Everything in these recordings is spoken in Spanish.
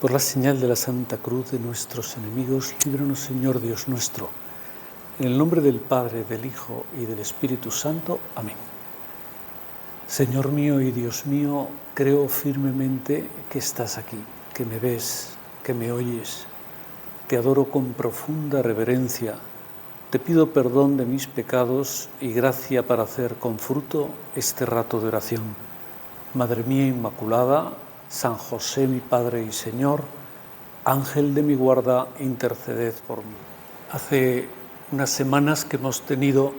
Por la señal de la Santa Cruz de nuestros enemigos, líbranos, Señor Dios nuestro. En el nombre del Padre, del Hijo y del Espíritu Santo. Amén. Señor mío y Dios mío, creo firmemente que estás aquí, que me ves, que me oyes. Te adoro con profunda reverencia. Te pido perdón de mis pecados y gracia para hacer con fruto este rato de oración. Madre mía Inmaculada, San José, mi Padre y Señor, Ángel de mi guarda, interceded por mí. Hace unas semanas que hemos tenido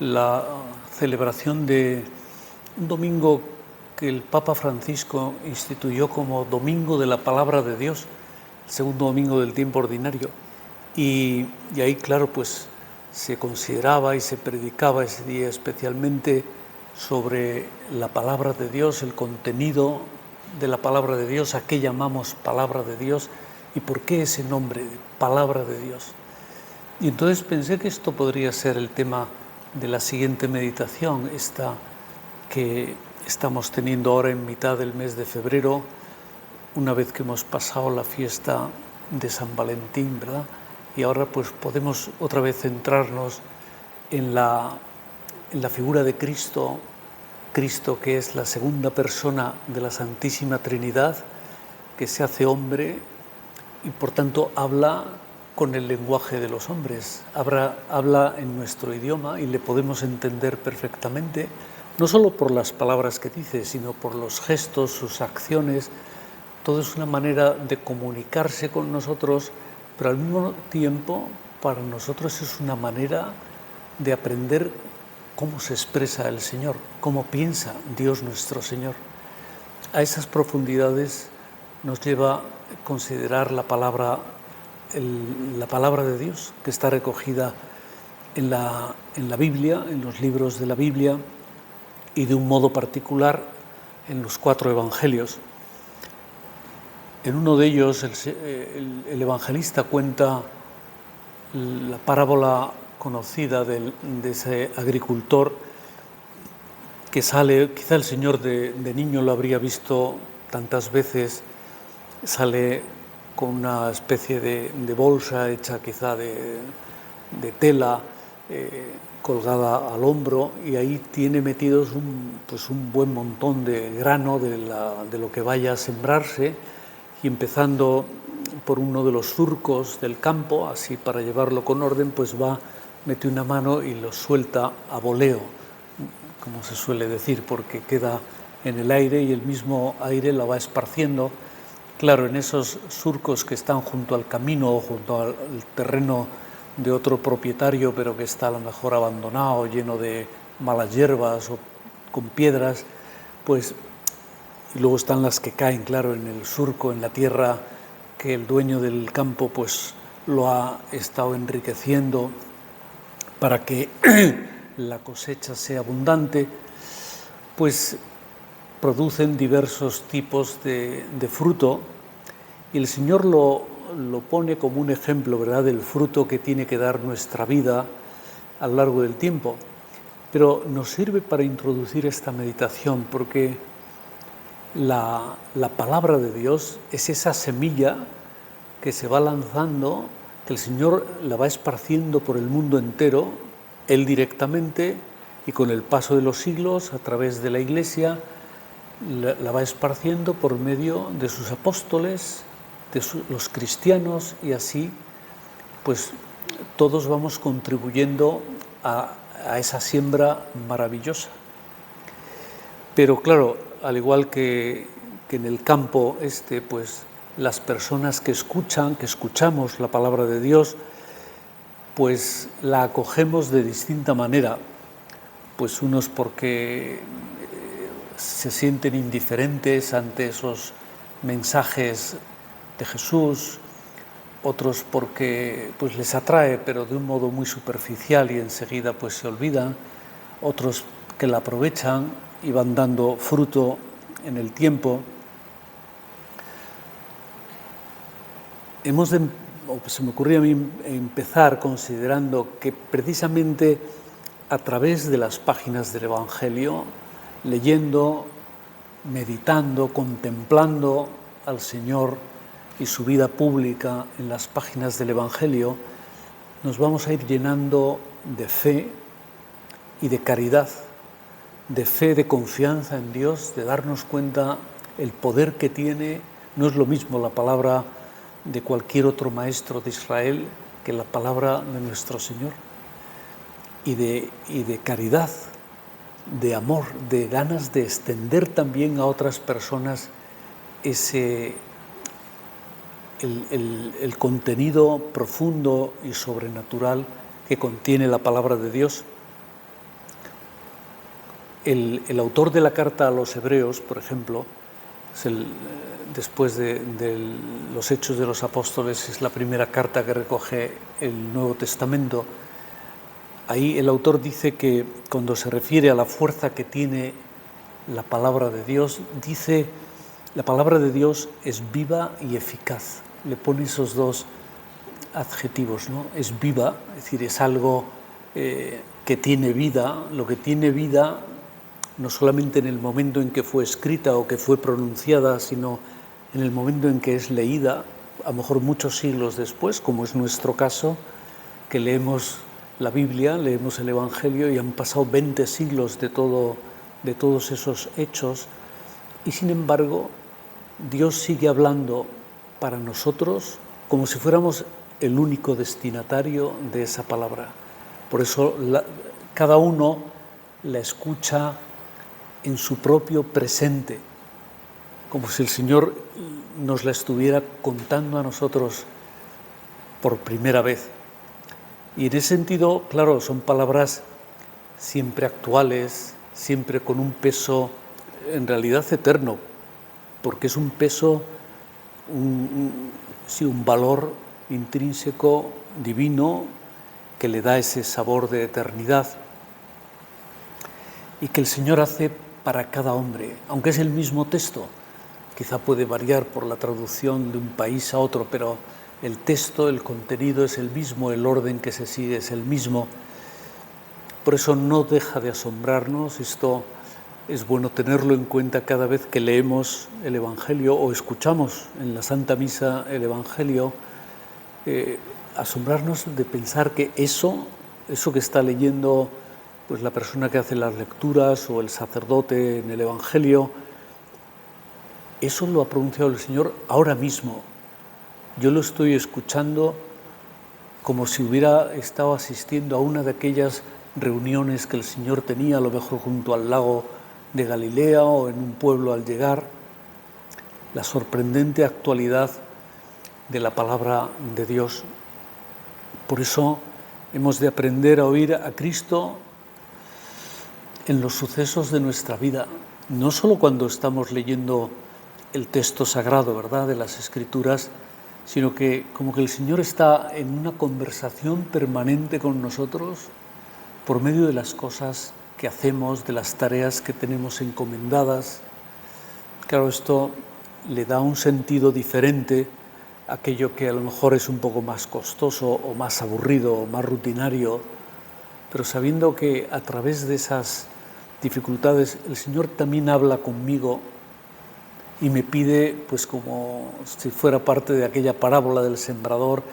la celebración de un domingo que el Papa Francisco instituyó como Domingo de la Palabra de Dios, el segundo domingo del tiempo ordinario. Y ahí, claro, pues se consideraba y se predicaba ese día especialmente sobre la palabra de Dios, el contenido de la palabra de Dios, a qué llamamos palabra de Dios y por qué ese nombre, palabra de Dios. Y entonces pensé que esto podría ser el tema de la siguiente meditación, esta que estamos teniendo ahora en mitad del mes de febrero, una vez que hemos pasado la fiesta de San Valentín, ¿verdad? Y ahora pues podemos otra vez centrarnos en la figura de Cristo, Cristo que es la segunda persona de la Santísima Trinidad, que se hace hombre y por tanto habla con el lenguaje de los hombres, habla en nuestro idioma y le podemos entender perfectamente, no solo por las palabras que dice, sino por los gestos, sus acciones. Todo es una manera de comunicarse con nosotros, pero al mismo tiempo para nosotros es una manera de aprender cómo se expresa el Señor, cómo piensa Dios nuestro Señor. A esas profundidades nos lleva a considerar la palabra de Dios, que está recogida en la Biblia, en los libros de la Biblia y de un modo particular en los 4 evangelios. En uno de ellos el evangelista cuenta la parábola conocida de ese agricultor que sale, quizá el Señor de niño lo habría visto tantas veces, sale con una especie de bolsa hecha quizá de tela colgada al hombro, y ahí tiene metidos un buen montón de grano de lo que vaya a sembrarse, y empezando por uno de los surcos del campo, así para llevarlo con orden, pues mete una mano y lo suelta a voleo, como se suele decir, porque queda en el aire y el mismo aire la va esparciendo. Claro, en esos surcos que están junto al camino o junto al terreno de otro propietario, pero que está a lo mejor abandonado, lleno de malas hierbas o con piedras, pues, y luego están las que caen, claro, en el surco, en la tierra que el dueño del campo pues lo ha estado enriqueciendo para que la cosecha sea abundante, pues producen diversos tipos de fruto, y el Señor lo pone como un ejemplo, ¿verdad?, del fruto que tiene que dar nuestra vida a lo largo del tiempo. Pero nos sirve para introducir esta meditación, porque la palabra de Dios es esa semilla que se va lanzando, que el Señor la va esparciendo por el mundo entero, Él directamente, y con el paso de los siglos, a través de la Iglesia, la va esparciendo por medio de sus apóstoles, de los cristianos, y así pues todos vamos contribuyendo a esa siembra maravillosa. Pero claro, al igual que en el campo pues las personas que escuchamos la palabra de Dios, pues la acogemos de distinta manera. Pues unos porque se sienten indiferentes ante esos mensajes de Jesús, otros porque pues les atrae, pero de un modo muy superficial y enseguida pues se olvidan, otros que la aprovechan y van dando fruto en el tiempo. Se me ocurrió a mí empezar considerando que precisamente a través de las páginas del Evangelio, leyendo meditando, contemplando al Señor y su vida pública en las páginas del Evangelio, nos vamos a ir llenando de fe y de caridad, de fe, de confianza en Dios, de darnos cuenta el poder que tiene. No es lo mismo la palabra de cualquier otro maestro de Israel que la palabra de nuestro Señor, y de caridad, de amor, de ganas de extender también a otras personas el contenido profundo y sobrenatural que contiene la palabra de Dios. El autor de la carta a los Hebreos, por ejemplo, después de los Hechos de los Apóstoles, es la primera carta que recoge el Nuevo Testamento. Ahí el autor dice que cuando se refiere a la fuerza que tiene la palabra de Dios, dice: la palabra de Dios es viva y eficaz. Le pone esos dos adjetivos, ¿no? Es viva, es decir, es algo que tiene vida. Lo que tiene vida no solamente en el momento en que fue escrita o que fue pronunciada, sino en el momento en que es leída, a lo mejor muchos siglos después, como es nuestro caso, que leemos la Biblia, leemos el Evangelio y han pasado 20 siglos de todos esos hechos, y sin embargo Dios sigue hablando para nosotros como si fuéramos el único destinatario de esa palabra. Por eso cada uno la escucha en su propio presente, como si el Señor nos la estuviera contando a nosotros por primera vez. Y en ese sentido, claro, son palabras siempre actuales, siempre con un peso en realidad eterno, porque es un peso, un valor intrínseco, divino, que le da ese sabor de eternidad y que el Señor hace para cada hombre, aunque es el mismo texto. Quizá puede variar por la traducción de un país a otro, pero el texto, el contenido es el mismo, el orden que se sigue es el mismo. Por eso no deja de asombrarnos. Esto es bueno tenerlo en cuenta cada vez que leemos el Evangelio o escuchamos en la Santa Misa el Evangelio, asombrarnos de pensar que eso que está leyendo pues la persona que hace las lecturas o el sacerdote en el Evangelio, eso lo ha pronunciado el Señor ahora mismo. Yo lo estoy escuchando como si hubiera estado asistiendo a una de aquellas reuniones que el Señor tenía, a lo mejor junto al lago de Galilea o en un pueblo al llegar. La sorprendente actualidad de la palabra de Dios. Por eso hemos de aprender a oír a Cristo en los sucesos de nuestra vida, no solo cuando estamos leyendo el texto sagrado, ¿verdad?, de las Escrituras, sino que como que el Señor está en una conversación permanente con nosotros por medio de las cosas que hacemos, de las tareas que tenemos encomendadas. Claro, esto le da un sentido diferente a aquello que a lo mejor es un poco más costoso o más aburrido o más rutinario, pero sabiendo que a través de esas dificultades el Señor también habla conmigo y me pide, pues como si fuera parte de aquella parábola del sembrador: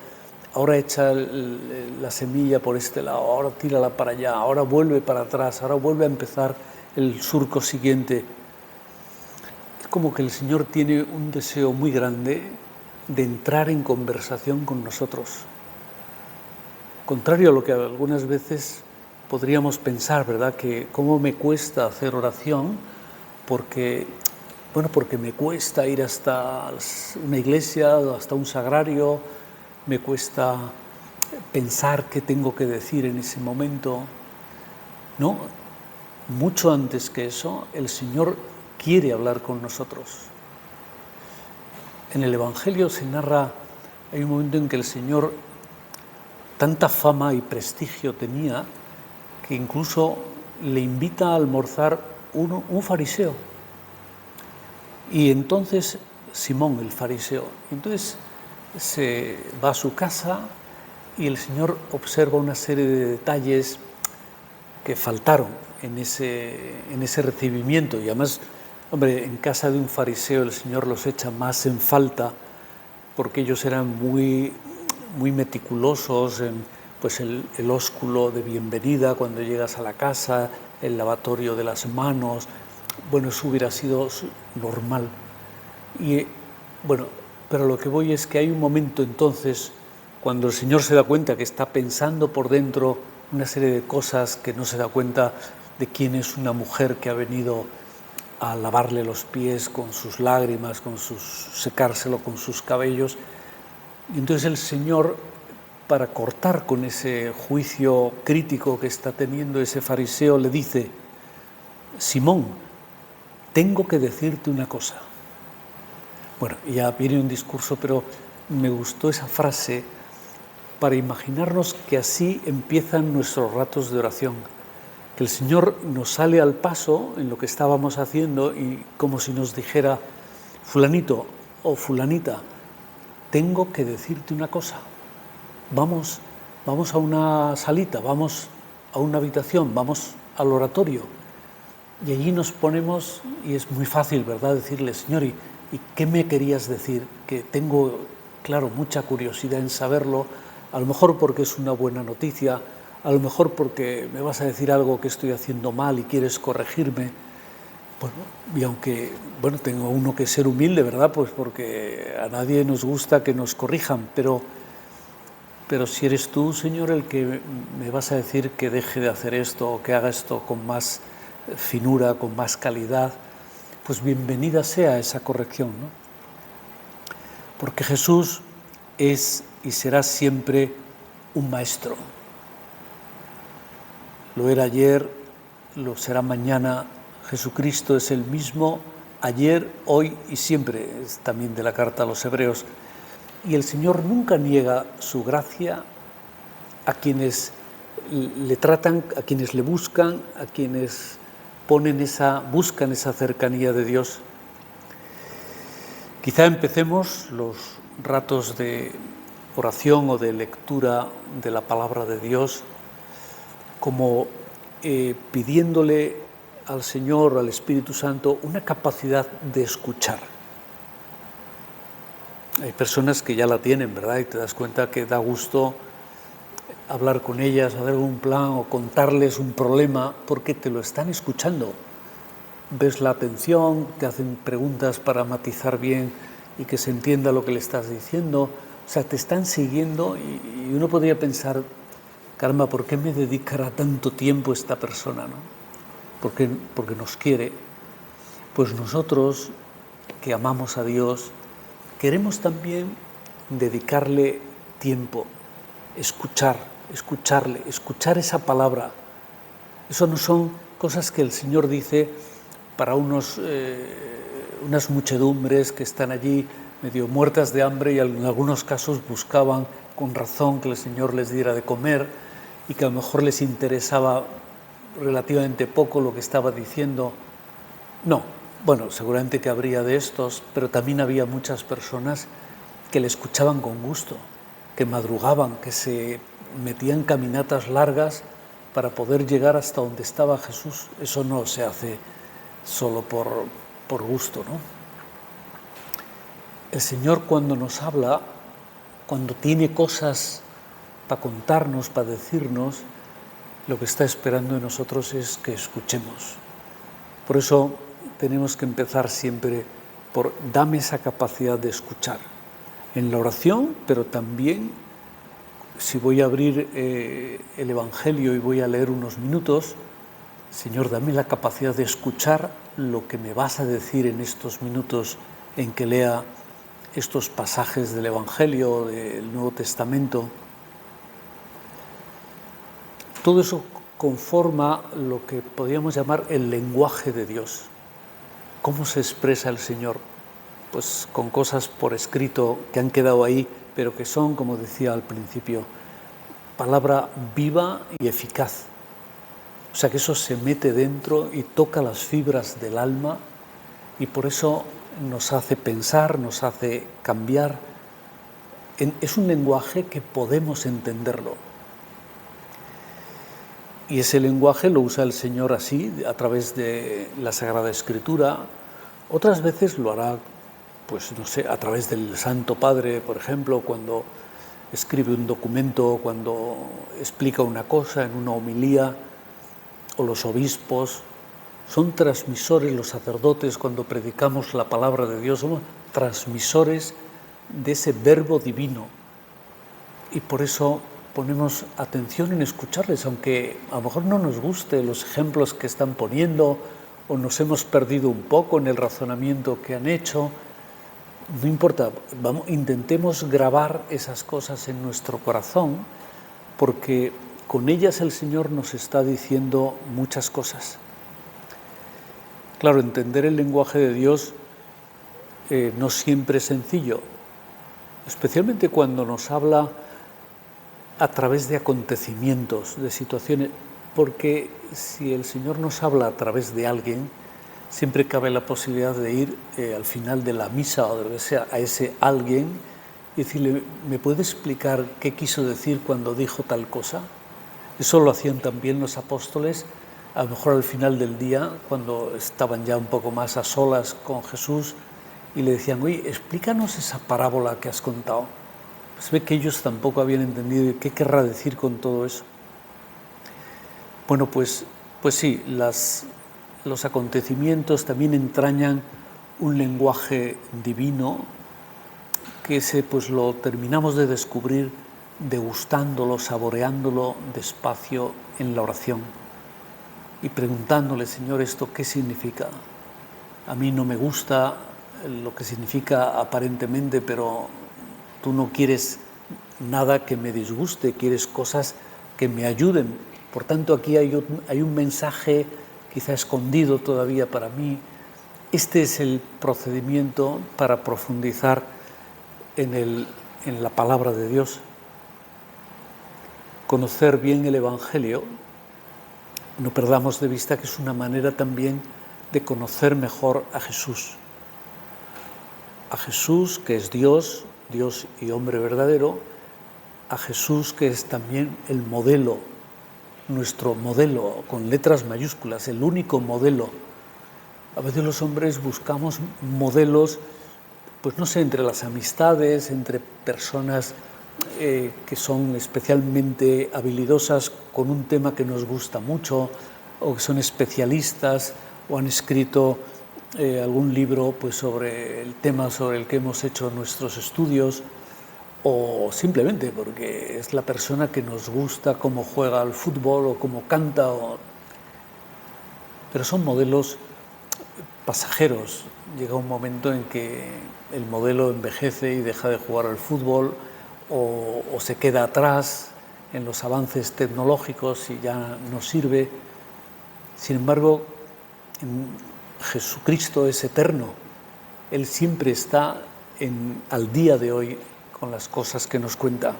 ahora echa la semilla por este lado, ahora tírala para allá, ahora vuelve para atrás, ahora vuelve a empezar el surco siguiente. Es como que el Señor tiene un deseo muy grande de entrar en conversación con nosotros. Contrario a lo que algunas veces podríamos pensar, ¿verdad?, que cómo me cuesta hacer oración, porque me cuesta ir hasta una iglesia, hasta un sagrario, me cuesta pensar qué tengo que decir en ese momento. No, mucho antes que eso, el Señor quiere hablar con nosotros. En el Evangelio se narra, hay un momento en que el Señor tanta fama y prestigio tenía que incluso le invita a almorzar un fariseo. Y entonces Simón, el fariseo, entonces se va a su casa y el Señor observa una serie de detalles que faltaron en ese recibimiento, y además Hombre, en casa de un fariseo el Señor los echa más en falta porque ellos eran muy meticulosos en pues el ósculo de bienvenida cuando llegas a la casa, el lavatorio de las manos. Bueno, eso hubiera sido normal. Y bueno, pero lo que voy es que hay un momento entonces cuando el Señor se da cuenta que está pensando por dentro una serie de cosas, que no se da cuenta de quién es una mujer que ha venido a lavarle los pies con sus lágrimas, secárselo con sus cabellos. Y entonces el Señor, para cortar con ese juicio crítico que está teniendo ese fariseo, le dice: Simón, tengo que decirte una cosa. Bueno, ya viene un discurso, pero me gustó esa frase para imaginarnos que así empiezan nuestros ratos de oración, que el Señor nos sale al paso en lo que estábamos haciendo y como si nos dijera: fulanito o fulanita, tengo que decirte una cosa. Vamos a una salita, vamos a una habitación, vamos al oratorio. Y allí nos ponemos, y es muy fácil, ¿verdad?, decirle: Señor, ¿y qué me querías decir? Que tengo, claro, mucha curiosidad en saberlo, a lo mejor porque es una buena noticia, a lo mejor porque me vas a decir algo que estoy haciendo mal y quieres corregirme. Bueno, y aunque, bueno, tengo uno que ser humilde, ¿verdad?, pues porque a nadie nos gusta que nos corrijan, pero si eres tú, Señor, el que me vas a decir que deje de hacer esto o que haga esto con más finura, con más calidad, pues bienvenida sea esa corrección, ¿no? Porque Jesús es y será siempre un maestro. Lo era ayer, lo será mañana. Jesucristo es el mismo ayer, hoy y siempre. Es también de la carta a los Hebreos. Y el Señor nunca niega su gracia a quienes le tratan, a quienes le buscan, a quienes buscan esa cercanía de Dios. Quizá empecemos los ratos de oración o de lectura de la palabra de Dios como pidiéndole al Señor, al Espíritu Santo, una capacidad de escuchar. Hay personas que ya la tienen, ¿verdad? Y te das cuenta que da gusto hablar con ellas, hacer un plan o contarles un problema porque te lo están escuchando. Ves la atención, te hacen preguntas para matizar bien y que se entienda lo que le estás diciendo. O sea, te están siguiendo y uno podría pensar: caramba, ¿por qué me dedicará tanto tiempo esta persona, no? Porque nos quiere. Pues nosotros, que amamos a Dios, queremos también dedicarle tiempo, escucharle, escuchar esa palabra. Eso no son cosas que el Señor dice para unas muchedumbres que están allí medio muertas de hambre y en algunos casos buscaban con razón que el Señor les diera de comer y que a lo mejor les interesaba relativamente poco lo que estaba diciendo. No, bueno, seguramente que habría de estos, pero también había muchas personas que le escuchaban con gusto, que madrugaban, que se metían caminatas largas para poder llegar hasta donde estaba Jesús. Eso no se hace solo por gusto, ¿no? El Señor, cuando nos habla, cuando tiene cosas para contarnos, para decirnos, lo que está esperando de nosotros es que escuchemos. Por eso tenemos que empezar siempre por: dame esa capacidad de escuchar en la oración, pero también si voy a abrir el Evangelio y voy a leer unos minutos: Señor, dame la capacidad de escuchar lo que me vas a decir en estos minutos en que lea estos pasajes del Evangelio, del Nuevo Testamento. Todo eso conforma lo que podríamos llamar el lenguaje de Dios. ¿Cómo se expresa el Señor? Pues con cosas por escrito que han quedado ahí, pero que son, como decía al principio, palabra viva y eficaz. O sea que eso se mete dentro y toca las fibras del alma y por eso nos hace pensar, nos hace cambiar. Es un lenguaje que podemos entenderlo. Y ese lenguaje lo usa el Señor así, a través de la Sagrada Escritura, Otras veces lo hará, pues no sé, a través del Santo Padre, por ejemplo, cuando escribe un documento, cuando explica una cosa en una homilía, o los obispos. Son transmisores, los sacerdotes, cuando predicamos la palabra de Dios, somos transmisores de ese verbo divino. Y por eso ponemos atención en escucharles, aunque a lo mejor no nos guste los ejemplos que están poniendo, o nos hemos perdido un poco en el razonamiento que han hecho. No importa, intentemos grabar esas cosas en nuestro corazón, porque con ellas el Señor nos está diciendo muchas cosas. Claro, entender el lenguaje de Dios no siempre es sencillo, especialmente cuando nos habla a través de acontecimientos, de situaciones, porque si el Señor nos habla a través de alguien, siempre cabe la posibilidad de ir al final de la misa o de lo que sea a ese alguien y decirle, ¿me puede explicar qué quiso decir cuando dijo tal cosa? Eso lo hacían también los apóstoles, a lo mejor al final del día, cuando estaban ya un poco más a solas con Jesús, y le decían, oye, explícanos esa parábola que has contado. Pues ve que ellos tampoco habían entendido qué querrá decir con todo eso. Bueno, pues sí, los acontecimientos también entrañan un lenguaje divino que pues lo terminamos de descubrir degustándolo, saboreándolo despacio en la oración y preguntándole, Señor, ¿esto qué significa? A mí no me gusta lo que significa aparentemente, pero tú no quieres nada que me disguste, quieres cosas que me ayuden. Por tanto, aquí hay un mensaje quizá escondido todavía para mí. Este es el procedimiento para profundizar en la palabra de Dios. Conocer bien el Evangelio, no perdamos de vista que es una manera también de conocer mejor a Jesús. A Jesús, que es Dios, Dios y hombre verdadero, a Jesús, que es también el modelo, nuestro modelo, con letras mayúsculas, el único modelo. A veces los hombres buscamos modelos, pues no sé, entre las amistades, entre personas que son especialmente habilidosas con un tema que nos gusta mucho, o que son especialistas, o han escrito algún libro pues, sobre el tema sobre el que hemos hecho nuestros estudios, o simplemente porque es la persona que nos gusta cómo juega al fútbol o cómo canta. Pero son modelos pasajeros. Llega un momento en que el modelo envejece y deja de jugar al fútbol o se queda atrás en los avances tecnológicos y ya no sirve. Sin embargo, Jesucristo es eterno. Él siempre está al día de hoy con las cosas que nos cuenta.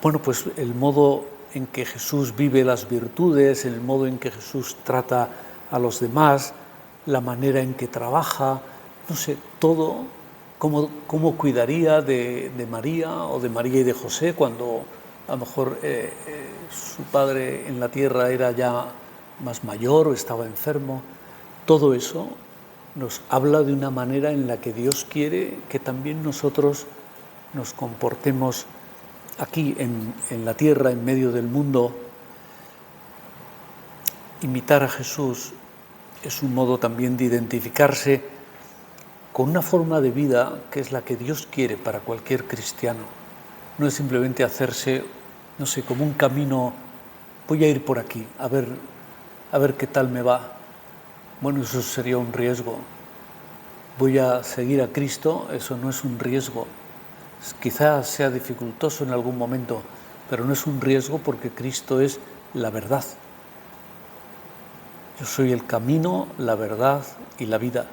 Bueno, pues el modo en que Jesús vive las virtudes, el modo en que Jesús trata a los demás, la manera en que trabaja, no sé, todo, cómo cuidaría de María o de María y de José cuando a lo mejor su padre en la tierra era ya más mayor o estaba enfermo. Todo eso nos habla de una manera en la que Dios quiere que también nosotros nos comportemos aquí en la tierra, en medio del mundo. Imitar a Jesús es un modo también de identificarse con una forma de vida que es la que Dios quiere para cualquier cristiano. No es simplemente hacerse, no sé, como un camino, voy a ir por aquí, a ver qué tal me va. Bueno, eso sería un riesgo. Voy a seguir a Cristo, eso no es un riesgo. Quizás sea dificultoso en algún momento, pero no es un riesgo porque Cristo es la verdad. Yo soy el camino, la verdad y la vida.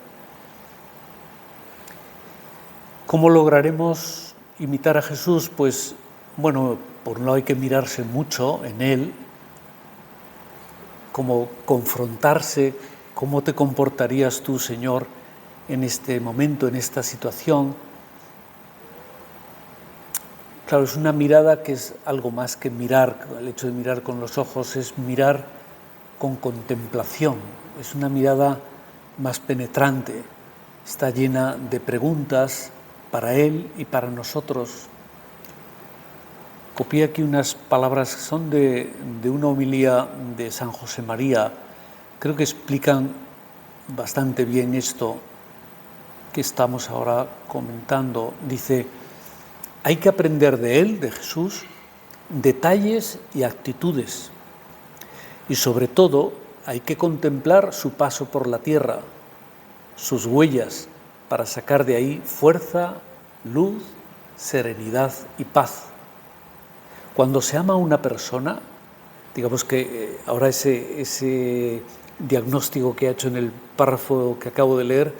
¿Cómo lograremos imitar a Jesús? Pues, bueno, por un lado hay que mirarse mucho en Él, cómo confrontarse, cómo te comportarías tú, Señor, en este momento, en esta situación. Claro, es una mirada que es algo más que mirar. El hecho de mirar con los ojos es mirar con contemplación. Es una mirada más penetrante, está llena de preguntas para él y para nosotros. Copié aquí unas palabras que son de una homilía de San José María. Creo que explican bastante bien esto que estamos ahora comentando. Dice: hay que aprender de él, de Jesús, detalles y actitudes. Y sobre todo, hay que contemplar su paso por la tierra, sus huellas, para sacar de ahí fuerza, luz, serenidad y paz. Cuando se ama a una persona, digamos que ahora ese diagnóstico que ha hecho en el párrafo que acabo de leer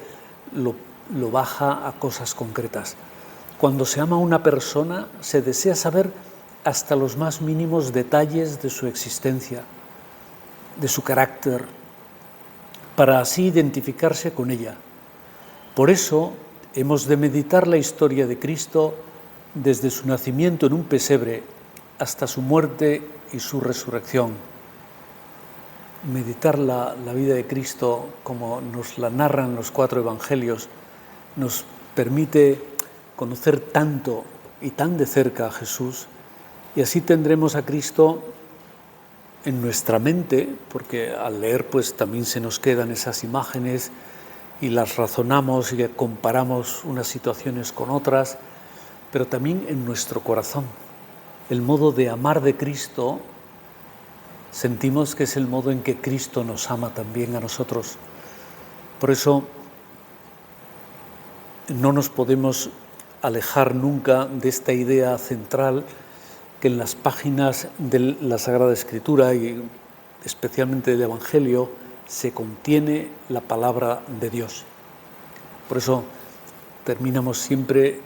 lo baja a cosas concretas. Cuando se ama a una persona, se desea saber hasta los más mínimos detalles de su existencia, de su carácter, para así identificarse con ella. Por eso hemos de meditar la historia de Cristo desde su nacimiento en un pesebre hasta su muerte y su resurrección. Meditar la vida de Cristo como nos la narran los 4 evangelios nos permite conocer tanto y tan de cerca a Jesús, y así tendremos a Cristo en nuestra mente, porque al leer pues también se nos quedan esas imágenes y las razonamos y comparamos unas situaciones con otras, pero también en nuestro corazón. El modo de amar de Cristo, sentimos que es el modo en que Cristo nos ama también a nosotros. Por eso no nos podemos alejar nunca de esta idea central que en las páginas de la Sagrada Escritura y especialmente del Evangelio se contiene la palabra de Dios. Por eso terminamos siempre,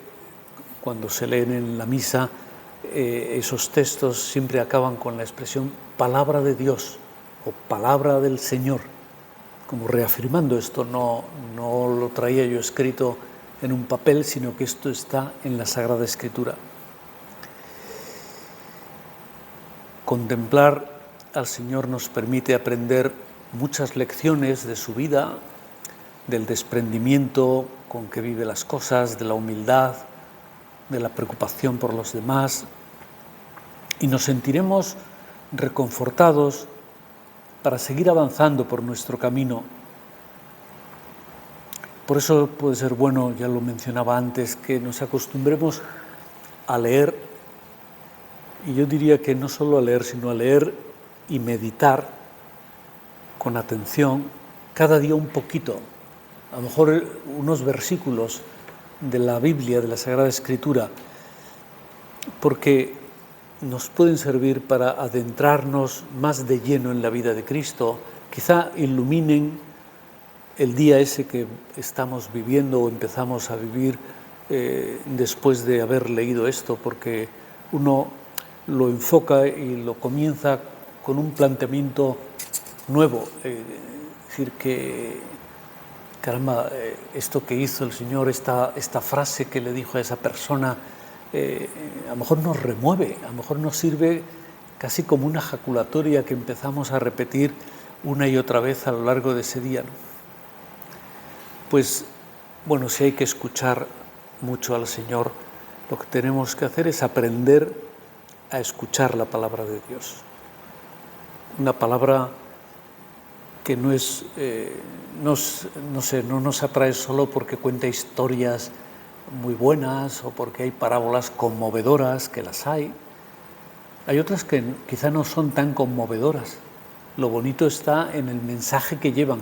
cuando se leen en la misa, esos textos siempre acaban con la expresión palabra de Dios o palabra del Señor, como reafirmando esto. No lo traía yo escrito en un papel, sino que esto está en la Sagrada Escritura. Contemplar al Señor nos permite aprender muchas lecciones de su vida, del desprendimiento con que vive las cosas, de la humildad, de la preocupación por los demás, y nos sentiremos reconfortados para seguir avanzando por nuestro camino. Por eso puede ser bueno, ya lo mencionaba antes, que nos acostumbremos a leer, y yo diría que no solo a leer, sino a leer y meditar con atención cada día un poquito, a lo mejor unos versículos de la Biblia, de la Sagrada Escritura, porque nos pueden servir para adentrarnos más de lleno en la vida de Cristo, quizá iluminen el día ese que estamos viviendo o empezamos a vivir después de haber leído esto, porque uno lo enfoca y lo comienza con un planteamiento nuevo, es decir, que caramba, esto que hizo el Señor, esta frase que le dijo a esa persona, a lo mejor nos remueve, a lo mejor nos sirve casi como una jaculatoria que empezamos a repetir una y otra vez a lo largo de ese día, ¿no? Pues bueno, si hay que escuchar mucho al Señor, lo que tenemos que hacer es aprender a escuchar la palabra de Dios. Una palabra que no nos atrae solo porque cuenta historias muy buenas o porque hay parábolas conmovedoras, que las hay. Hay otras que quizá no son tan conmovedoras. Lo bonito está en el mensaje que llevan.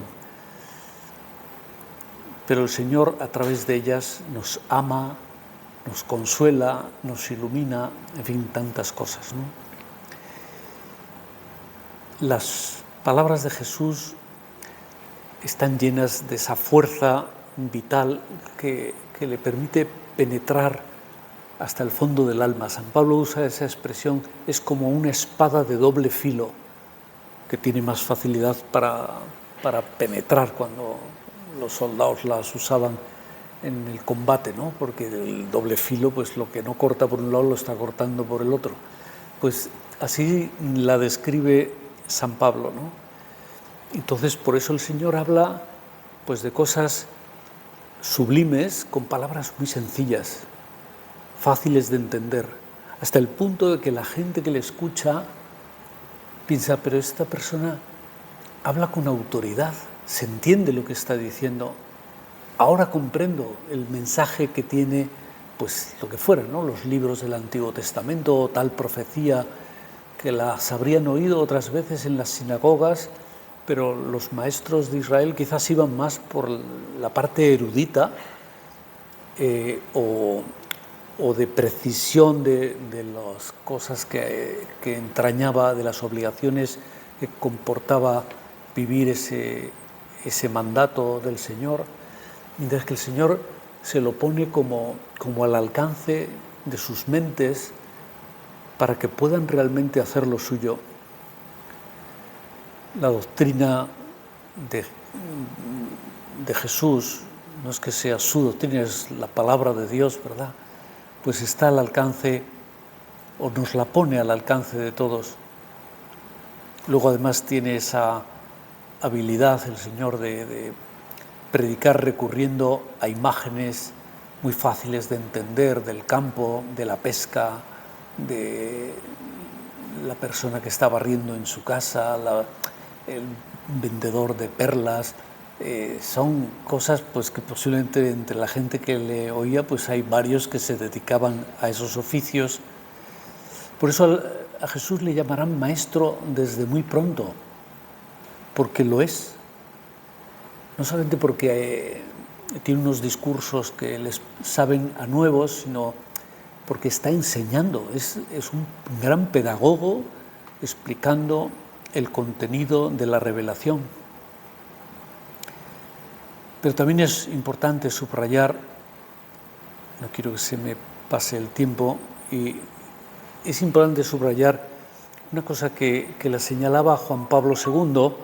Pero el Señor a través de ellas nos ama, nos consuela, nos ilumina, en fin, tantas cosas, ¿no? Las palabras de Jesús están llenas de esa fuerza vital que le permite penetrar hasta el fondo del alma. San Pablo usa esa expresión, es como una espada de doble filo, que tiene más facilidad para penetrar cuando los soldados las usaban en el combate, ¿no? Porque el doble filo, pues lo que no corta por un lado lo está cortando por el otro. Pues así la describe San Pablo, ¿no? Entonces, por eso el Señor habla pues de cosas sublimes con palabras muy sencillas, fáciles de entender, hasta el punto de que la gente que le escucha piensa, pero esta persona habla con autoridad, se entiende lo que está diciendo. Ahora comprendo el mensaje que tiene, pues lo que fuera, ¿no? Los libros del Antiguo Testamento o tal profecía que las habrían oído otras veces en las sinagogas, pero los maestros de Israel quizás iban más por la parte erudita o de precisión de las cosas que entrañaba, de las obligaciones que comportaba vivir ese mandato del Señor, mientras que el Señor se lo pone como al alcance de sus mentes para que puedan realmente hacer lo suyo. La doctrina de Jesús no es que sea su doctrina, es la palabra de Dios, ¿verdad? Pues está al alcance, o nos la pone al alcance de todos. Luego además tiene esa habilidad el Señor de predicar recurriendo a imágenes muy fáciles de entender, del campo, de la pesca, de la persona que está barriendo en su casa, el vendedor de perlas. Son cosas pues que posiblemente entre la gente que le oía pues hay varios que se dedicaban a esos oficios. Por eso a Jesús le llamarán maestro desde muy pronto, porque lo es. No solamente porque tiene unos discursos que les saben a nuevos, sino porque está enseñando. Es un gran pedagogo explicando el contenido de la revelación. Pero también es importante subrayar, no quiero que se me pase el tiempo, y es importante subrayar una cosa que la señalaba Juan Pablo II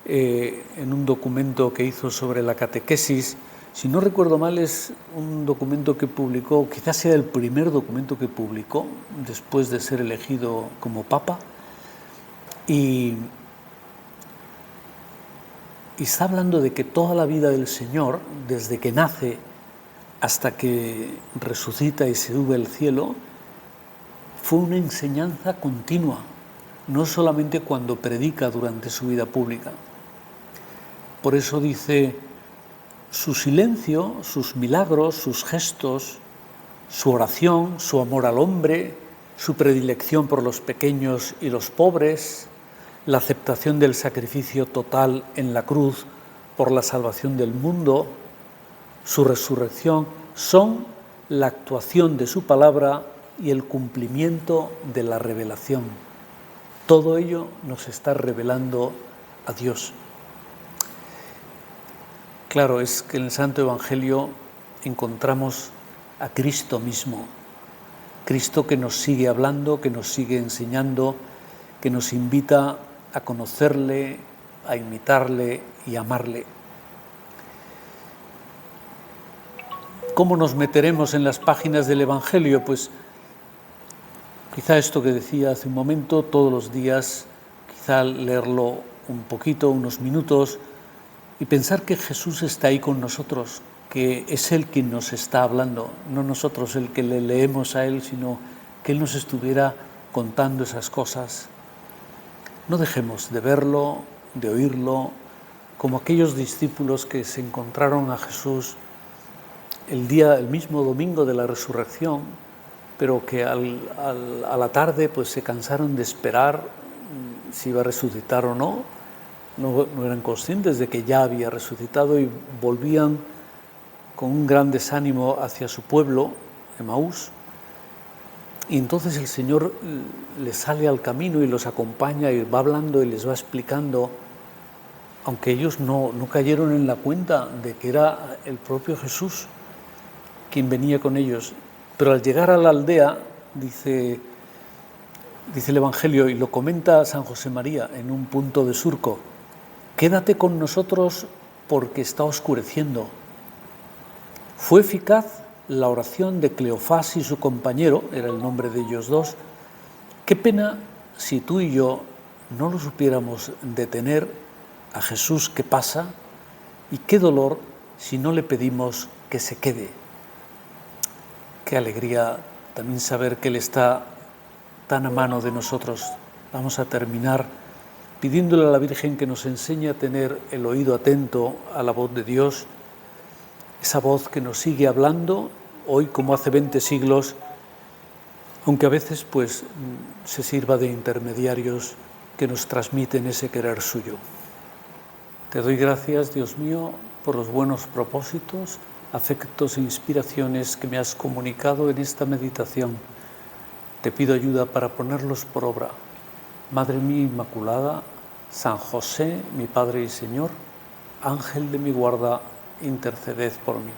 en un documento que hizo sobre la catequesis. Si no recuerdo mal, es un documento que publicó, quizás sea el primer documento que publicó después de ser elegido como Papa, y está hablando de que toda la vida del Señor, desde que nace hasta que resucita y se sube al cielo, fue una enseñanza continua, no solamente cuando predica durante su vida pública. Por eso dice, su silencio, sus milagros, sus gestos, su oración, su amor al hombre, su predilección por los pequeños y los pobres, la aceptación del sacrificio total en la cruz por la salvación del mundo, su resurrección, son la actuación de su palabra y el cumplimiento de la revelación. Todo ello nos está revelando a Dios. Claro, es que en el Santo Evangelio encontramos a Cristo mismo, Cristo que nos sigue hablando, que nos sigue enseñando, que nos invita a conocerle, a imitarle y amarle. ¿Cómo nos meteremos en las páginas del Evangelio? Pues quizá esto que decía hace un momento, todos los días, quizá leerlo un poquito, unos minutos, y pensar que Jesús está ahí con nosotros, que es Él quien nos está hablando, no nosotros el que le leemos a Él, sino que Él nos estuviera contando esas cosas. No dejemos de verlo, de oírlo, como aquellos discípulos que se encontraron a Jesús el mismo domingo de la resurrección, pero que a la tarde pues se cansaron de esperar si iba a resucitar o no. No eran conscientes de que ya había resucitado y volvían con un gran desánimo hacia su pueblo, Emaús. Y entonces el Señor les sale al camino y los acompaña y va hablando y les va explicando, aunque ellos no cayeron en la cuenta de que era el propio Jesús quien venía con ellos. Pero al llegar a la aldea, dice el Evangelio, y lo comenta San José María en un punto de surco, quédate con nosotros porque está oscureciendo. Fue eficaz la oración de Cleofás y su compañero, era el nombre de ellos dos. Qué pena si tú y yo no lo supiéramos detener a Jesús que pasa Y qué dolor si no le pedimos que se quede. Qué alegría también saber que Él está tan a mano de nosotros. Vamos a terminar pidiéndole a la Virgen que nos enseñe a tener el oído atento a la voz de Dios, esa voz que nos sigue hablando hoy como hace 20 siglos, aunque a veces pues se sirva de intermediarios que nos transmiten ese querer suyo. Te doy gracias, Dios mío, por los buenos propósitos, afectos e inspiraciones que me has comunicado en esta meditación. Te pido ayuda para ponerlos por obra. Madre mía Inmaculada, San José, mi Padre y Señor, Ángel de mi guarda, interceded por mí.